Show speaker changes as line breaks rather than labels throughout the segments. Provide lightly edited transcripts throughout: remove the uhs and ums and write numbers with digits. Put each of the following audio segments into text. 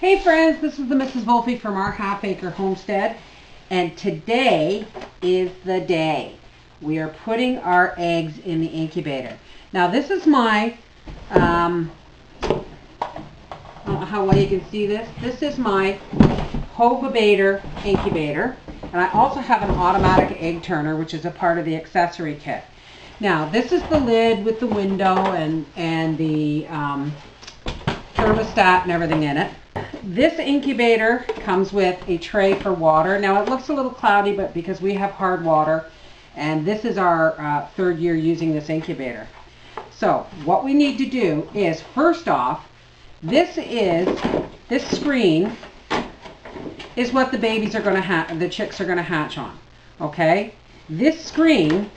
Hey friends, this is the Mrs. Volpe from our half acre homestead, and today is the day. We are putting our eggs in the incubator. Now this is my, I don't know how well you can see this. This is my incubator incubator, and I also have an automatic egg turner, which is a part of the accessory kit. Now this is the lid with the window and the thermostat and everything in it. This incubator comes with a tray for water. Now it looks a little cloudy, but because we have hard water, and this is our third year using this incubator. So what we need to do is, first off, this screen is what the babies are going to the chicks are going to hatch on. Okay, this screen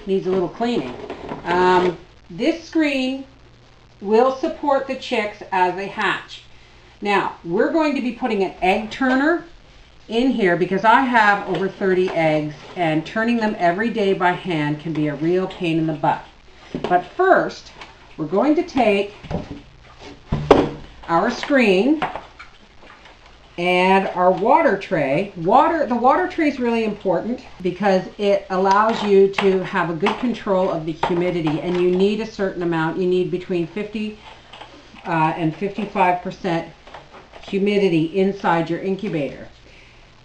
needs a little cleaning. This screen will support the chicks as they hatch. Now, we're going to be putting an egg turner in here because I have over 30 eggs, and turning them every day by hand can be a real pain in the butt. But first, we're going to take our screen and our water tray. The water tray is really important because it allows you to have a good control of the humidity, and you need a certain amount. You need between 50 and 55% humidity inside your incubator.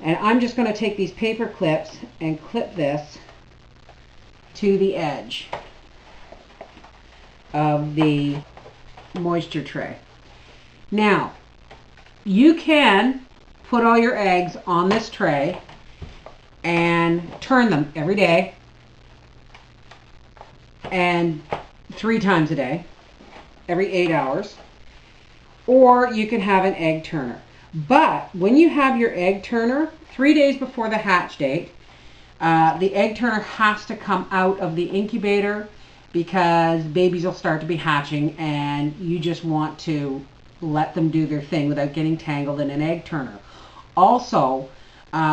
And I'm just going to take these paper clips and clip this to the edge of the moisture tray. Now, you can put all your eggs on this tray and turn them every day and 3 times a day, every 8 hours, or you can have an egg turner. But when you have your egg turner, 3 days before the hatch date, the egg turner has to come out of the incubator because babies will start to be hatching, and you just want to let them do their thing without getting tangled in an egg turner. Also,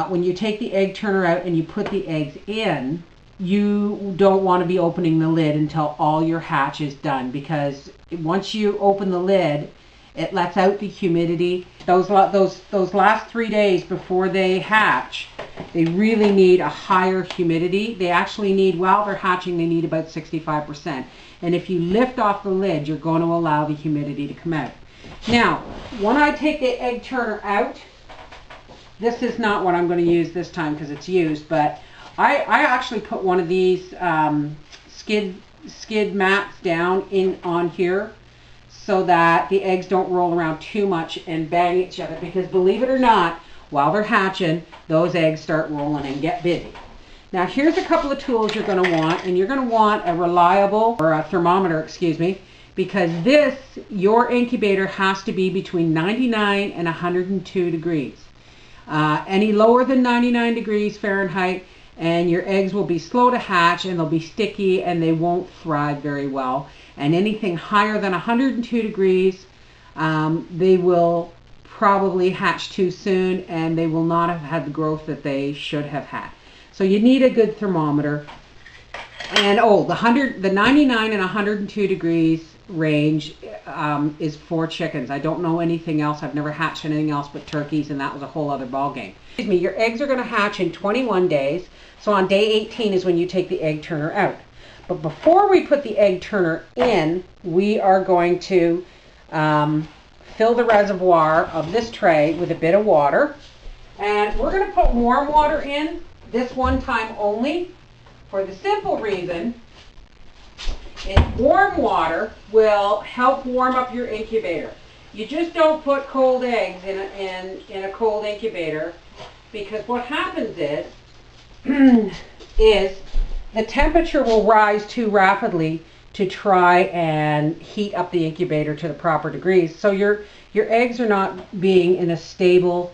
when you take the egg turner out and you put the eggs in, you don't want to be opening the lid until all your hatch is done, because once you open the lid, it lets out the humidity. Those last 3 days before they hatch, they really need a higher humidity. They actually need, while they're hatching, they need about 65%. And if you lift off the lid, you're going to allow the humidity to come out. Now, when I take the egg turner out, this is not what I'm going to use this time because it's used, but I actually put one of these skid mats down on here so that the eggs don't roll around too much and bang each other, because believe it or not, while they're hatching, those eggs start rolling and get busy. Now here's a couple of tools you're going to want, and you're going to want a reliable, or a thermometer, excuse me, because your incubator has to be between 99 and 102 degrees. Any lower than 99 degrees Fahrenheit, and your eggs will be slow to hatch, and they'll be sticky, and they won't thrive very well. And anything higher than 102 degrees, they will probably hatch too soon, and they will not have had the growth that they should have had. So you need a good thermometer. And the 99 and 102 degrees range is for chickens. I don't know anything else. I've never hatched anything else but turkeys, and that was a whole other ball game. Excuse me, your eggs are going to hatch in 21 days. So on day 18 is when you take the egg turner out. But before we put the egg turner in, we are going to fill the reservoir of this tray with a bit of water. And we're going to put warm water in this one time only, for the simple reason warm water will help warm up your incubator. You just don't put cold eggs in a cold incubator, because what happens is the temperature will rise too rapidly to try and heat up the incubator to the proper degrees. So your eggs are not being in a stable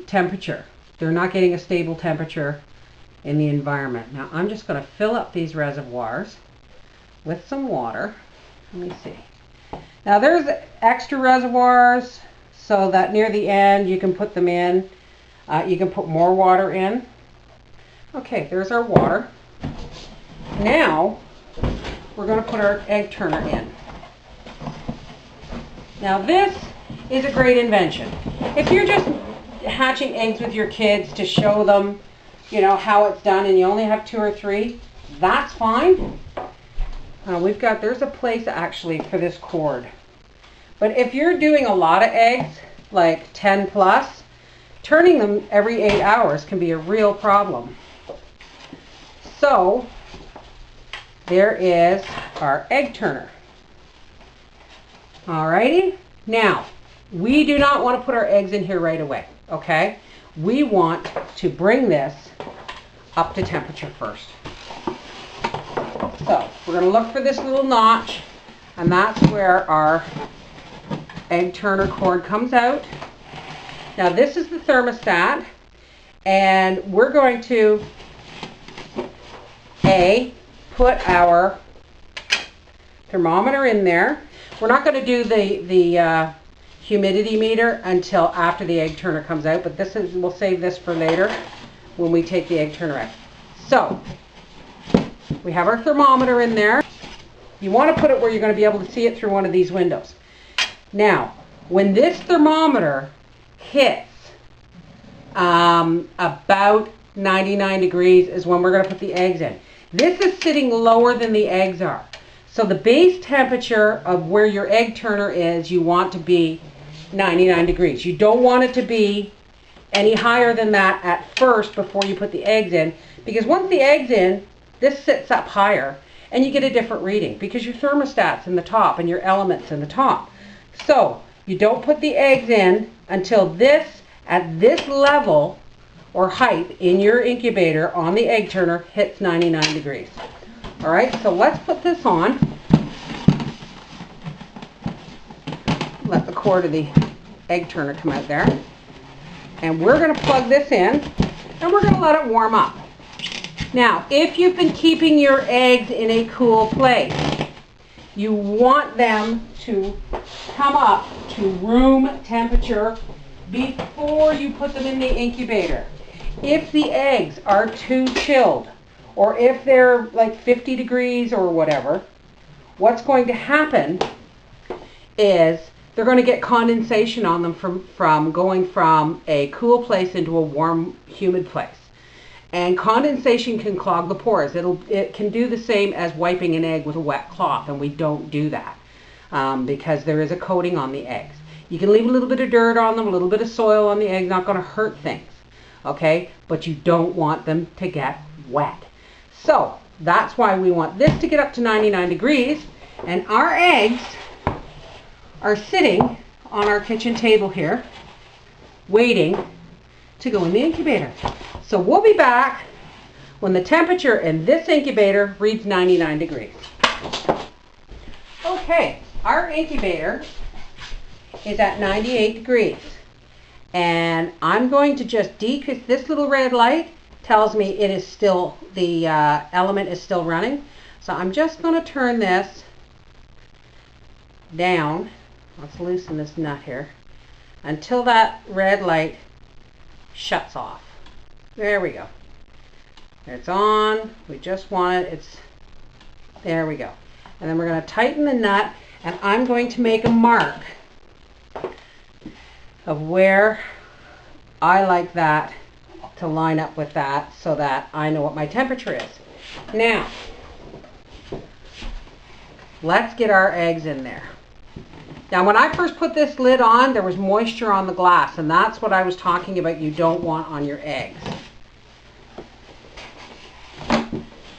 temperature. They're not getting a stable temperature in the environment. Now I'm just going to fill up these reservoirs with some water. Let me see. Now there's extra reservoirs so that near the end you can put them in. You can put more water in. Okay, there's our water. Now we're going to put our egg turner in. Now this is a great invention. If you're just hatching eggs with your kids to show them, you know, how it's done and you only have 2 or 3, that's fine. There's a place actually for this cord. But if you're doing a lot of eggs, like 10 plus, turning them every 8 hours can be a real problem. So there is our egg turner. Alrighty, now we do not want to put our eggs in here right away, okay? We want to bring this up to temperature first. So we're going to look for this little notch, and that's where our egg turner cord comes out. Now this is the thermostat, and we're going to put our thermometer in there. We're not going to do the humidity meter until after the egg turner comes out, but we'll save this for later when we take the egg turner out. So we have our thermometer in there. You want to put it where you're going to be able to see it through one of these windows. Now, when this thermometer hits about 99 degrees is when we're going to put the eggs in. This is sitting lower than the eggs are. So the base temperature of where your egg turner is, you want to be 99 degrees. You don't want it to be any higher than that at first before you put the eggs in, because once the egg's in, this sits up higher and you get a different reading because your thermostat's in the top and your element's in the top. So you don't put the eggs in until this, at this level or height in your incubator on the egg turner, hits 99 degrees. All right, so let's put this on. Let the cord of the egg turner come out there. And we're going to plug this in and we're going to let it warm up. Now, if you've been keeping your eggs in a cool place, you want them to come up to room temperature before you put them in the incubator. If the eggs are too chilled, or if they're like 50 degrees or whatever, what's going to happen is they're going to get condensation on them from going from a cool place into a warm, humid place. And condensation can clog the pores. It can do the same as wiping an egg with a wet cloth, and we don't do that because there is a coating on the eggs. You can leave a little bit of dirt on them, a little bit of soil on the egg, not going to hurt things, okay? But you don't want them to get wet. So that's why we want this to get up to 99 degrees, and our eggs are sitting on our kitchen table here, waiting to go in the incubator. So we'll be back when the temperature in this incubator reads 99 degrees. Okay, our incubator is at 98 degrees. And I'm going to just decrease. This little red light tells me it is still, the element is still running. So I'm just going to turn this down. Let's loosen this nut here until that red light shuts off. There we go. It's on. We just want it. There we go. And then we're going to tighten the nut, and I'm going to make a mark of where I like that to line up with that so that I know what my temperature is. Now, let's get our eggs in there. Now, when I first put this lid on, there was moisture on the glass, and that's what I was talking about you don't want on your eggs.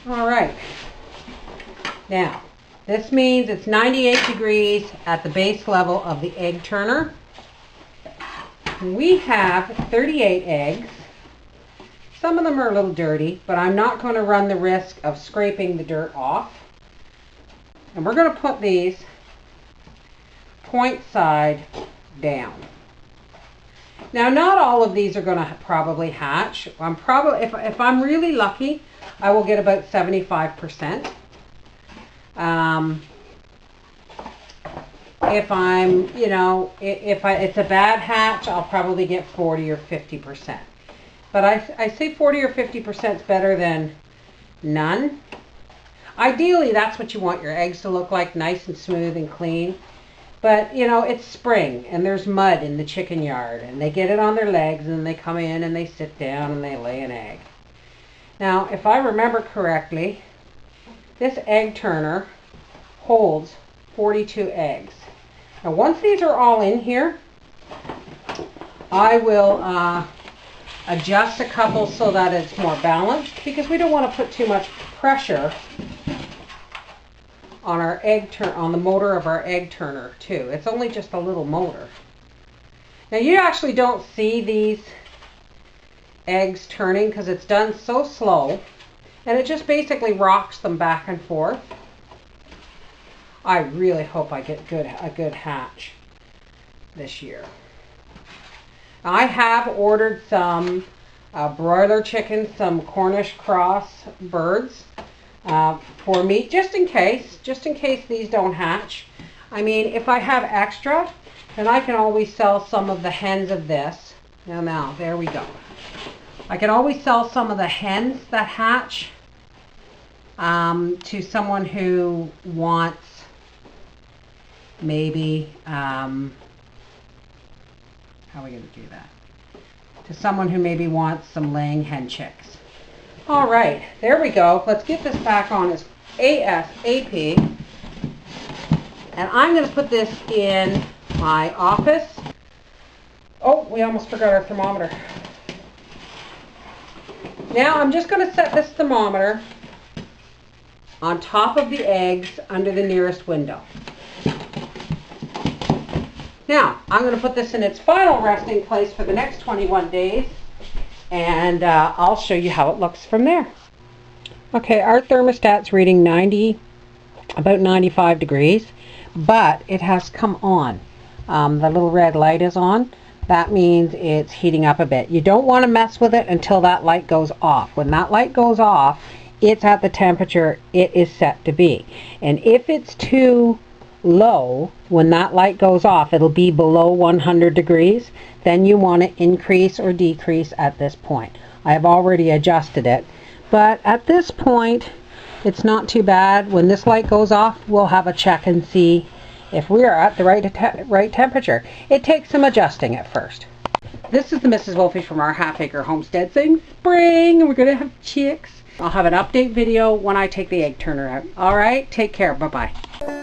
All right. Now, this means it's 98 degrees at the base level of the egg turner. We have 38 eggs. Some of them are a little dirty, but I'm not going to run the risk of scraping the dirt off. And we're going to put these point side down. Now, not all of these are going to probably hatch. If I'm really lucky, I will get about 75%. If I'm, it's a bad hatch, I'll probably get 40 or 50%. But I say 40 or 50% is better than none. Ideally, that's what you want your eggs to look like, nice and smooth and clean. But, you know, it's spring and there's mud in the chicken yard and they get it on their legs and they come in and they sit down and they lay an egg. Now, if I remember correctly, this egg turner holds 42 eggs. Now, once these are all in here, I will adjust a couple so that it's more balanced, because we don't want to put too much pressure on our on the motor of our egg turner too. It's only just a little motor. Now you actually don't see these eggs turning because it's done so slow, and it just basically rocks them back and forth. I really hope I get a good hatch this year. I have ordered some broiler chickens, some Cornish cross birds for meat, just in case these don't hatch. I mean, if I have extra, then I can always sell some of the hens of this. Now, there we go. I can always sell some of the hens that hatch to someone who wants maybe, how are we going to do that? To someone who maybe wants some laying hen chicks. All right, there we go. Let's get this back on as ASAP. And I'm going to put this in my office. Oh, we almost forgot our thermometer. Now I'm just going to set this thermometer on top of the eggs under the nearest window. Now, I'm going to put this in its final resting place for the next 21 days, and I'll show you how it looks from there. Okay, our thermostat's reading about 95 degrees, but it has come on. The little red light is on. That means it's heating up a bit. You don't want to mess with it until that light goes off. When that light goes off, it's at the temperature it is set to be. And if it's too low, when that light goes off, it'll be below 100 degrees. Then you want to increase or decrease at this point. I have already adjusted it, but at this point it's not too bad. When this light goes off, we'll have a check and see if we are at the right temperature. It takes some adjusting at first. This is the Mrs. Wolfie from our half-acre homestead saying spring, and we're going to have chicks. I'll have an update video when I take the egg turner out. All right, take care. Bye-bye.